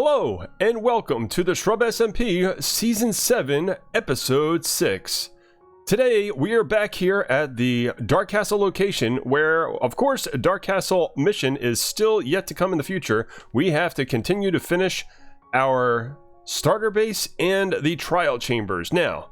Hello, and welcome to the ShrubSMP Season 7, Episode 6. Today, we are back here at the Dark Castle location where, of course, a Dark Castle mission is still yet to come in the future. We have to continue to finish our starter base and the trial chambers. Now,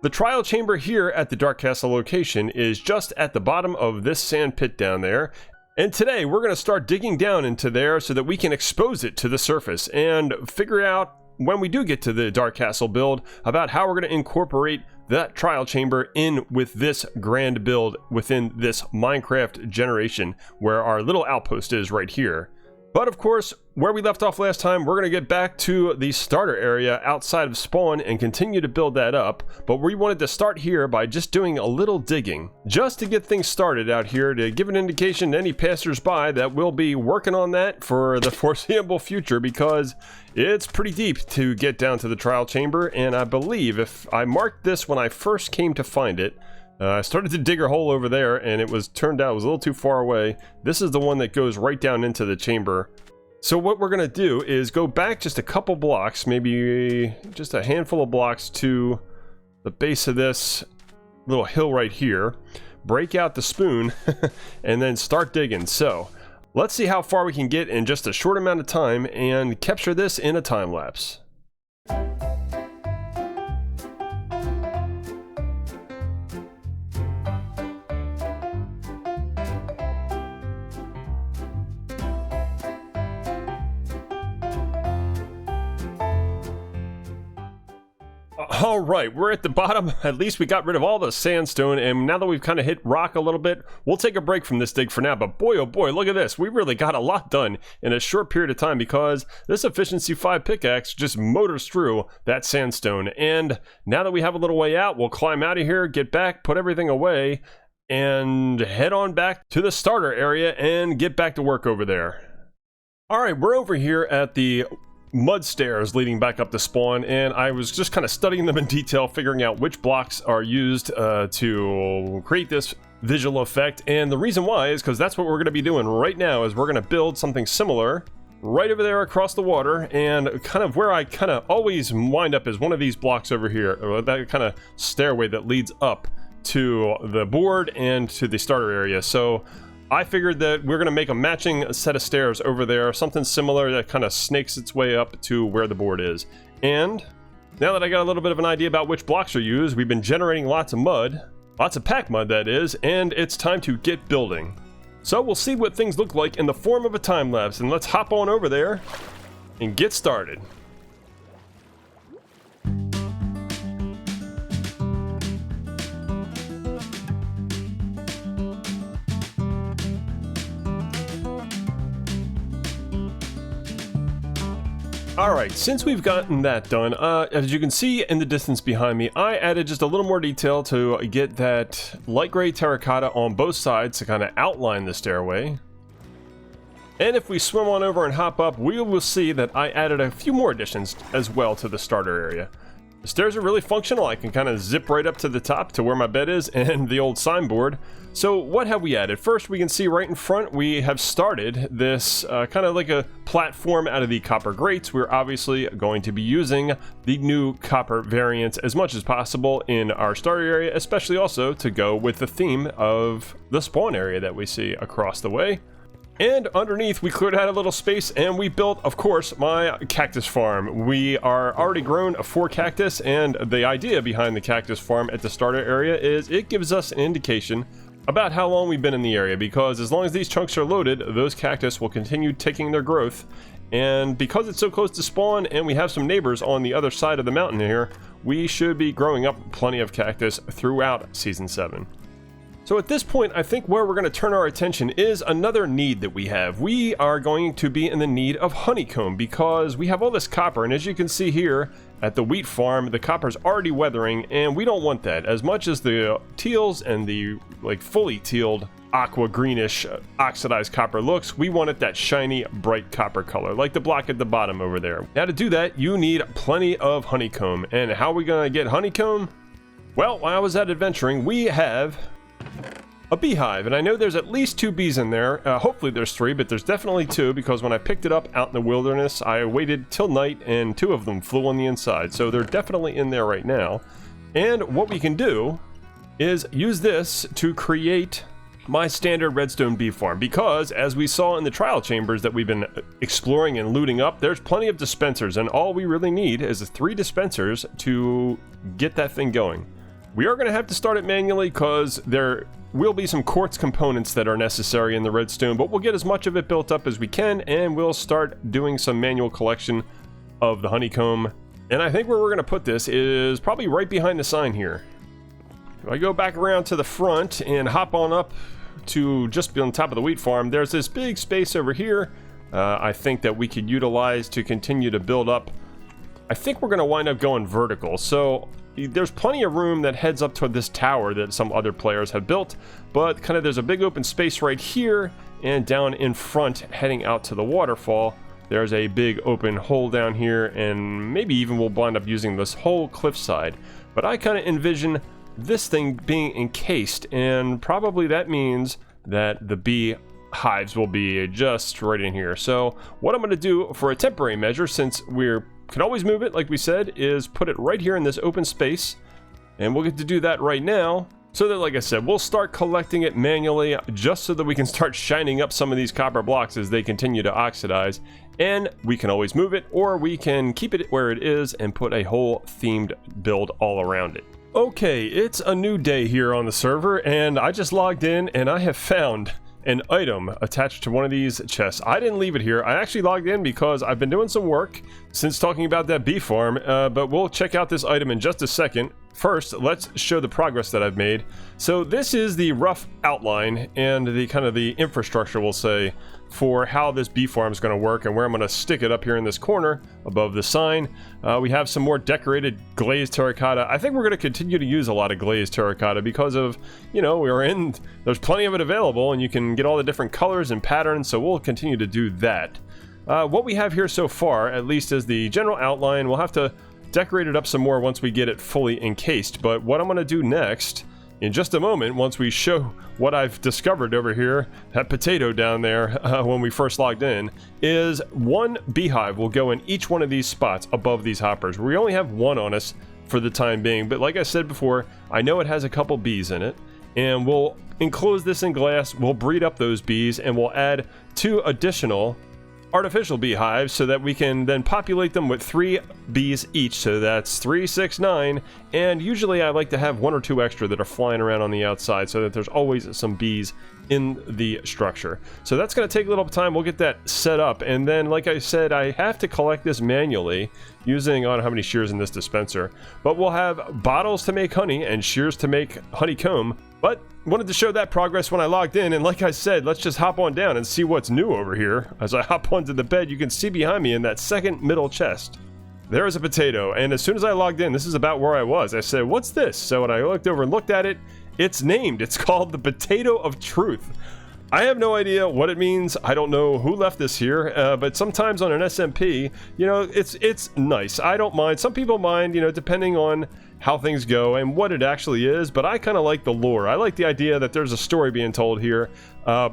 the trial chamber here at the Dark Castle location is just at the bottom of this sand pit down there. And today we're going to start digging down into there so that we can expose it to the surface and figure out, when we do get to the Dark Castle build, about how we're going to incorporate that trial chamber in with this grand build within this Minecraft generation where our little outpost is right here. But of course, where we left off last time, we're going to get back to the starter area outside of spawn and continue to build that up. But we wanted to start here by just doing a little digging, just to get things started out here, to give an indication to any passersby that we'll be working on that for the foreseeable future, because it's pretty deep to get down to the trial chamber. And I believe if I marked this when I first came to find it, I started to dig a hole over there, and turned out it was a little too far away. This is the one that goes right down into the chamber. So what we're going to do is go back just a couple blocks, maybe just a handful of blocks to the base of this little hill right here. Break out the spoon, and then start digging. So let's see how far we can get in just a short amount of time and capture this in a time lapse. Alright, we're at the bottom. At least we got rid of all the sandstone, and now that we've kind of hit rock a little bit, we'll take a break from this dig for now. But boy, oh boy, look at this. We really got a lot done in a short period of time, because this Efficiency 5 pickaxe just motors through that sandstone. And now that we have a little way out, we'll climb out of here, get back, put everything away, and head on back to the starter area and get back to work over there. Alright, we're over here at the mud stairs leading back up to spawn, and I was just kind of studying them in detail, figuring out which blocks are used to create this visual effect. And the reason why is because that's what we're going to be doing right now, is we're going to build something similar right over there across the water. And kind of where I kind of always wind up is one of these blocks over here, or that kind of stairway that leads up to the board and to the starter area. So I figured that we're going to make a matching set of stairs over there, something similar that kind of snakes its way up to where the board is. And now that I got a little bit of an idea about which blocks are used, we've been generating lots of mud, lots of pack mud that is, and it's time to get building. So we'll see what things look like in the form of a time lapse, and let's hop on over there and get started. Alright, since we've gotten that done, as you can see in the distance behind me, I added just a little more detail to get that light gray terracotta on both sides to kind of outline the stairway. And if we swim on over and hop up, we will see that I added a few more additions as well to the starter area. The stairs are really functional. I can kind of zip right up to the top to where my bed is and the old signboard. So what have we added? First, we can see right in front we have started this kind of like a platform out of the copper grates. We're obviously going to be using the new copper variants as much as possible in our starter area, especially also to go with the theme of the spawn area that we see across the way. And underneath, we cleared out a little space, and we built, of course, my cactus farm. We are already grown 4 cactus, and the idea behind the cactus farm at the starter area is it gives us an indication about how long we've been in the area, because as long as these chunks are loaded, those cactus will continue taking their growth. And because it's so close to spawn, and we have some neighbors on the other side of the mountain here, we should be growing up plenty of cactus throughout Season 7. So at this point, I think where we're going to turn our attention is another need that we have. We are going to be in the need of honeycomb, because we have all this copper, and as you can see here at the wheat farm, the copper's already weathering, and we don't want that. As much as the teals and the fully tealed aqua greenish oxidized copper looks, we want it that shiny bright copper color, like the block at the bottom over there. Now to do that, you need plenty of honeycomb. And how are we going to get honeycomb? Well, while I was out adventuring, we have a beehive, and I know there's at least 2 bees in there. Hopefully there's 3, but there's definitely 2, because when I picked it up out in the wilderness, I waited till night and 2 of them flew on the inside, so they're definitely in there right now. And what we can do is use this to create my standard redstone bee farm, because as we saw in the trial chambers that we've been exploring and looting up, there's plenty of dispensers, and all we really need is 3 dispensers to get that thing going. We are going to have to start it manually because there will be some quartz components that are necessary in the redstone, but we'll get as much of it built up as we can, and we'll start doing some manual collection of the honeycomb. And I think where we're going to put this is probably right behind the sign here. If I go back around to the front and hop on up to just on top of the wheat farm, there's this big space over here I think that we could utilize to continue to build up. I think we're going to wind up going vertical, so there's plenty of room that heads up to this tower that some other players have built, but kind of there's a big open space right here, and down in front heading out to the waterfall there's a big open hole down here, and maybe even we'll wind up using this whole cliffside. But I kind of envision this thing being encased, and probably that means that the bee hives will be just right in here. So what I'm going to do for a temporary measure, since we can always move it like we said, is put it right here in this open space, and we'll get to do that right now, so that, like I said, we'll start collecting it manually just so that we can start shining up some of these copper blocks as they continue to oxidize. And we can always move it, or we can keep it where it is and put a whole themed build all around it. Okay, it's a new day here on the server, and I just logged in and I have found an item attached to one of these chests. I didn't leave it here. I actually logged in because I've been doing some work since talking about that bee farm, but we'll check out this item in just a second. First, let's show the progress that I've made. So this is the rough outline and the kind of the infrastructure, we'll say, for how this bee farm is going to work and where I'm going to stick it up here in this corner above the sign. We have some more decorated glazed terracotta. I think we're going to continue to use a lot of glazed terracotta because of, you know, there's plenty of it available and you can get all the different colors and patterns, so we'll continue to do that. What we have here so far, at least as the general outline, we'll have to decorate it up some more once we get it fully encased. But what I'm going to do next, in just a moment, once we show what I've discovered over here, that potato down there when we first logged in, is 1 beehive will go in each one of these spots above these hoppers. We only have 1 on us for the time being, but like I said before, I know it has a couple bees in it, and we'll enclose this in glass, we'll breed up those bees, and we'll add 2 additional artificial beehives so that we can then populate them with 3 bees each. So that's 3, 6, 9, and usually I like to have 1 or 2 extra that are flying around on the outside so that there's always some bees in the structure. So that's going to take a little time. We'll get that set up, and then like I said, I have to collect this manually using, I don't know how many shears in this dispenser, but we'll have bottles to make honey and shears to make honeycomb. But wanted to show that progress when I logged in, and like I said, let's just hop on down and see what's new over here. As I hop onto the bed, you can see behind me in that second middle chest, there is a potato, and as soon as I logged in, this is about where I was. I said, what's this? So when I looked over and looked at it, it's named. It's called the Potato of Truth. I have no idea what it means. I don't know who left this here, but sometimes on an SMP, you know, it's nice. I don't mind. Some people mind, you know, depending on how things go and what it actually is, but I kind of like the lore. I like the idea that there's a story being told here,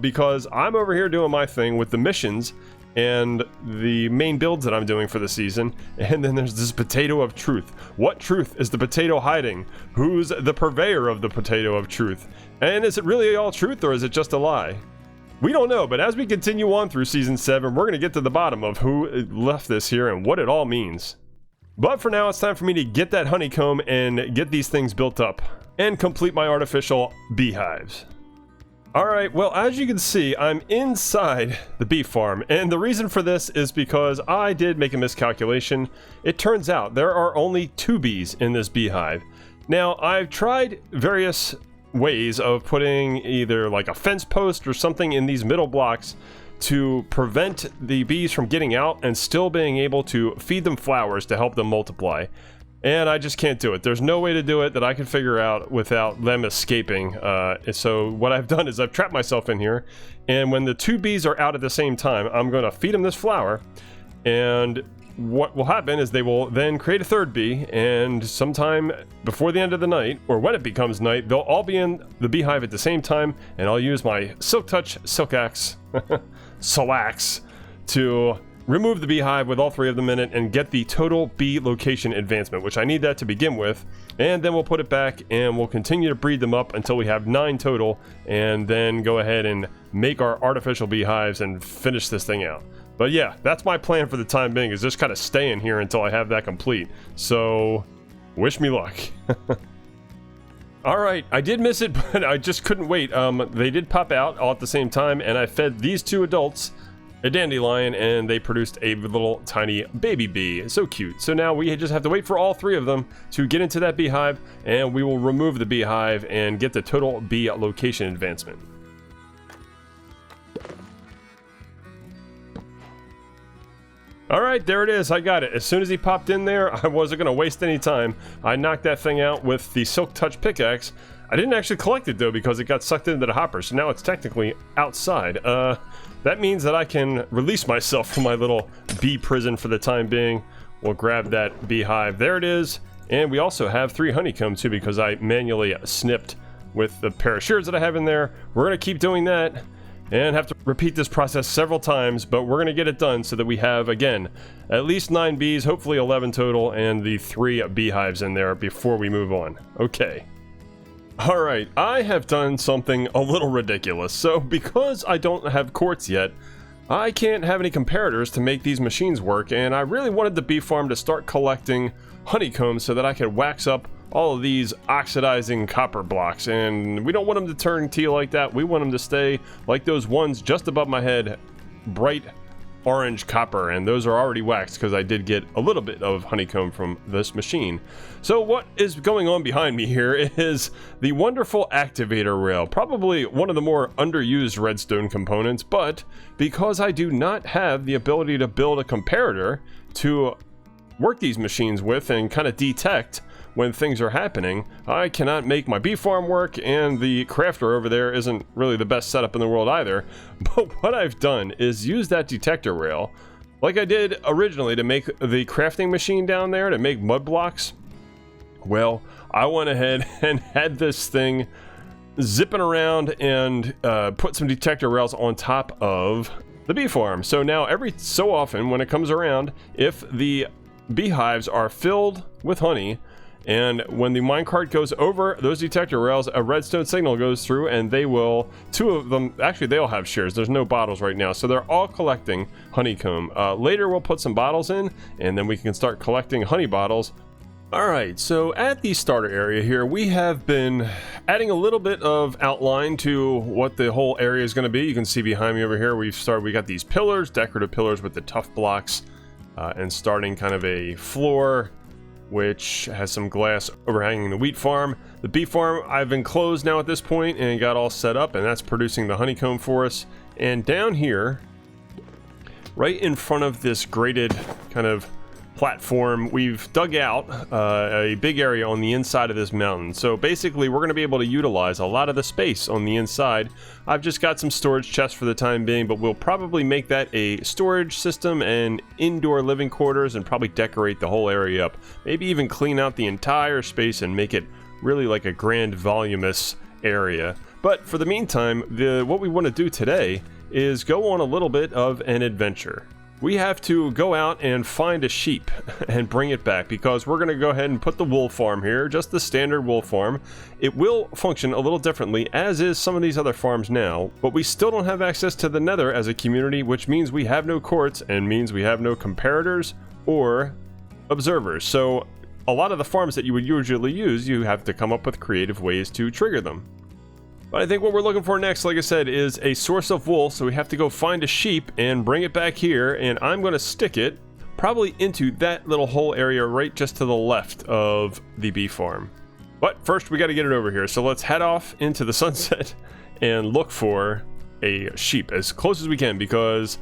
because I'm over here doing my thing with the missions and the main builds that I'm doing for the season, and then there's this Potato of Truth. What truth is the potato hiding? Who's the purveyor of the Potato of Truth? And is it really all truth, or is it just a lie? We don't know, but as we continue on through Season 7, we're going to get to the bottom of who left this here and what it all means. But for now, it's time for me to get that honeycomb and get these things built up and complete my artificial beehives. Alright, well, as you can see, I'm inside the bee farm, and the reason for this is because I did make a miscalculation. It turns out there are only 2 bees in this beehive. Now, I've tried various ways of putting either like a fence post or something in these middle blocks to prevent the bees from getting out and still being able to feed them flowers to help them multiply. And I just can't do it. There's no way to do it that I can figure out without them escaping. So what I've done is I've trapped myself in here, and when the 2 bees are out at the same time, I'm going to feed them this flower, and what will happen is they will then create a third bee, and sometime before the end of the night, or when it becomes night, they'll all be in the beehive at the same time, and I'll use my Silk Touch Silk Axe Salax to remove the beehive with all 3 of them in it and get the total bee location advancement, which I need that to begin with, and then we'll put it back and we'll continue to breed them up until we have 9 total, and then go ahead and make our artificial beehives and finish this thing out. But yeah, that's my plan for the time being, is just kind of stay in here until I have that complete. So, wish me luck. Alright, I did miss it, but I just couldn't wait. They did pop out all at the same time, and I fed these 2 adults a dandelion, and they produced a little tiny baby bee. So cute. So now we just have to wait for all 3 of them to get into that beehive, and we will remove the beehive and get the total bee location advancement. Alright, there it is. I got it. As soon as he popped in there, I wasn't going to waste any time. I knocked that thing out with the Silk Touch pickaxe. I didn't actually collect it, though, because it got sucked into the hopper, so now it's technically outside. That means that I can release myself from my little bee prison for the time being. We'll grab that beehive. There it is. And we also have 3 honeycomb, too, because I manually snipped with the pair of shears that I have in there. We're going to keep doing that and have to repeat this process several times, but we're going to get it done so that we have, again, at least 9 bees, hopefully 11 total, and the 3 beehives in there before we move on. Okay. Alright, I have done something a little ridiculous. So, because I don't have quartz yet, I can't have any comparators to make these machines work, and I really wanted the bee farm to start collecting honeycomb so that I could wax up all of these oxidizing copper blocks, and we don't want them to turn teal like that. We want them to stay like those ones just above my head, bright orange copper, and those are already waxed because I did get a little bit of honeycomb from this machine. So what is going on behind me here is the wonderful activator rail, probably one of the more underused redstone components, but because I do not have the ability to build a comparator to work these machines with and kind of detect when things are happening, I cannot make my bee farm work, and the crafter over there isn't really the best setup in the world either. But what I've done is use that detector rail, like I did originally to make the crafting machine down there to make mud blocks. Well, I went ahead and had this thing zipping around and put some detector rails on top of the bee farm. So now every so often when it comes around, if the beehives are filled with honey, and when the minecart goes over those detector rails, a redstone signal goes through, and they will, 2 of them, actually they all have shears, there's no bottles right now, so they're all collecting honeycomb. Later we'll put some bottles in, and then we can start collecting honey bottles. Alright, so at the starter area here, we have been adding a little bit of outline to what the whole area is going to be. You can see behind me over here, we got these pillars, decorative pillars with the tough blocks, and starting kind of a floor, which has some glass overhanging the wheat farm. The bee farm I've enclosed now at this point and got all set up, and that's producing the honeycomb for us. And down here, right in front of this graded kind of platform, we've dug out a big area on the inside of this mountain. So basically we're going to be able to utilize a lot of the space on the inside. I've just got some storage chests for the time being, but we'll probably make that a storage system and indoor living quarters, and probably decorate the whole area up. Maybe even clean out the entire space and make it really like a grand voluminous area. But for the meantime, what we want to do today is go on a little bit of an adventure. We have to go out and find a sheep and bring it back, because we're going to go ahead and put the wool farm here, just the standard wool farm. It will function a little differently, as is some of these other farms now, but we still don't have access to the nether as a community, which means we have no quartz and means we have no comparators or observers. So a lot of the farms that you would usually use, you have to come up with creative ways to trigger them. But I think what we're looking for next, like I said, is a source of wool, so we have to go find a sheep and bring it back here, and I'm going to stick it probably into that little hole area right just to the left of the bee farm. But first we got to get it over here, so let's head off into the sunset and look for a sheep as close as we can, because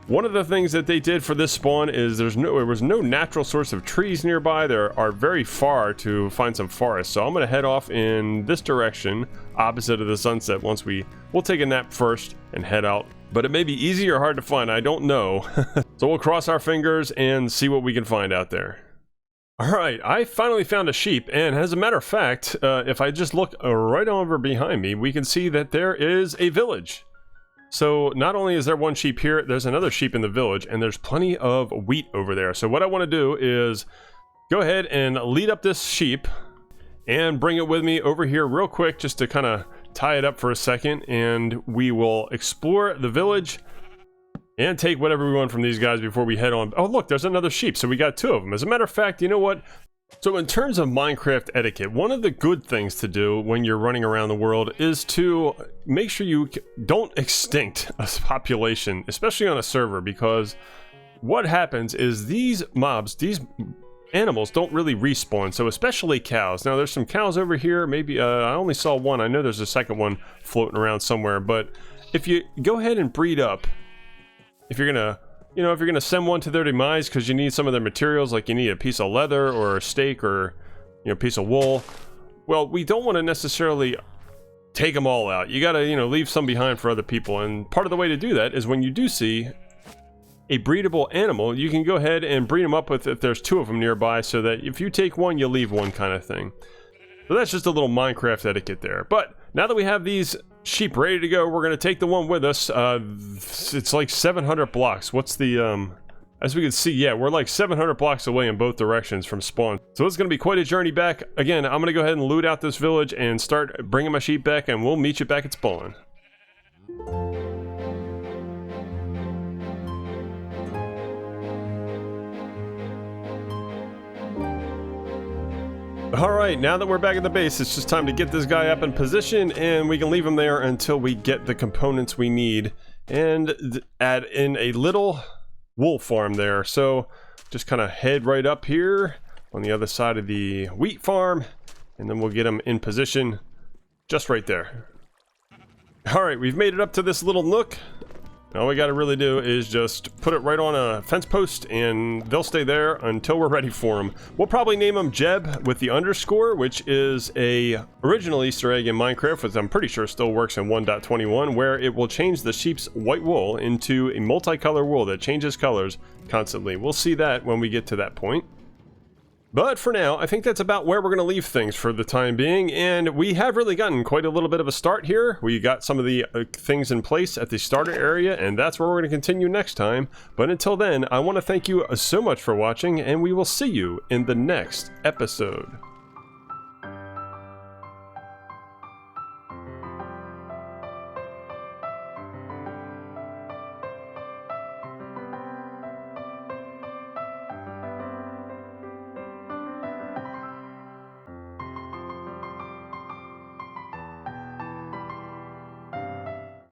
one of the things that they did for this spawn is there was no natural source of trees nearby. There are very far to find some forest, so I'm going to head off in this direction opposite of the sunset. We'll take a nap first and head out but it may be easy or hard to find. I don't know. So we'll cross our fingers and see what we can find out there. Alright, I finally found a sheep, and as a matter of fact, if I just look right over behind me, we can see that there is a village. So not only is there one sheep here, there's another sheep in the village, and there's plenty of wheat over there. So what I want to do is go ahead and lead up this sheep and bring it with me over here real quick just to kind of tie it up for a second, and we will explore the village and take whatever we want from these guys before we head on. Oh look, there's another sheep, so we got two of them. As a matter of fact, you know what? So in terms of Minecraft etiquette, one of the good things to do when you're running around the world is to make sure you don't extinct a population, especially on a server, because what happens is these mobs, these animals don't really respawn, so especially cows. Now there's some cows over here, maybe I only saw one. I know there's a second one floating around somewhere, but if you go ahead and breed up, if you're gonna, you know, if you're gonna send one to their demise because you need some of their materials, like you need a piece of leather or a steak or, you know, a piece of wool, well, we don't want to necessarily take them all out. You gotta, you know, leave some behind for other people, and part of the way to do that is when you do see a breedable animal, you can go ahead and breed them up with, if there's two of them nearby, so that if you take one, you leave one, kind of thing. So that's just a little Minecraft etiquette there. But now that we have these sheep ready to go, we're going to take the one with us. It's like 700 blocks. What's the, as we can see, yeah, we're like 700 blocks away in both directions from spawn. So it's going to be quite a journey back. Again, I'm going to go ahead and loot out this village and start bringing my sheep back, and we'll meet you back at spawn. Alright, now that we're back at the base, it's just time to get this guy up in position, and we can leave him there until we get the components we need and add in a little wool farm there. So just kind of head right up here on the other side of the wheat farm, and then we'll get him in position just right there. Alright, we've made it up to this little nook. All we gotta really do is just put it right on a fence post, and they'll stay there until we're ready for them. We'll probably name them Jeb with the underscore, which is a original Easter egg in Minecraft, which I'm pretty sure still works in 1.21, where it will change the sheep's white wool into a multicolor wool that changes colors constantly. We'll see that when we get to that point. But for now, I think that's about where we're going to leave things for the time being, and we have really gotten quite a little bit of a start here. We got some of the things in place at the starter area, and that's where we're going to continue next time. But until then, I want to thank you so much for watching, and we will see you in the next episode.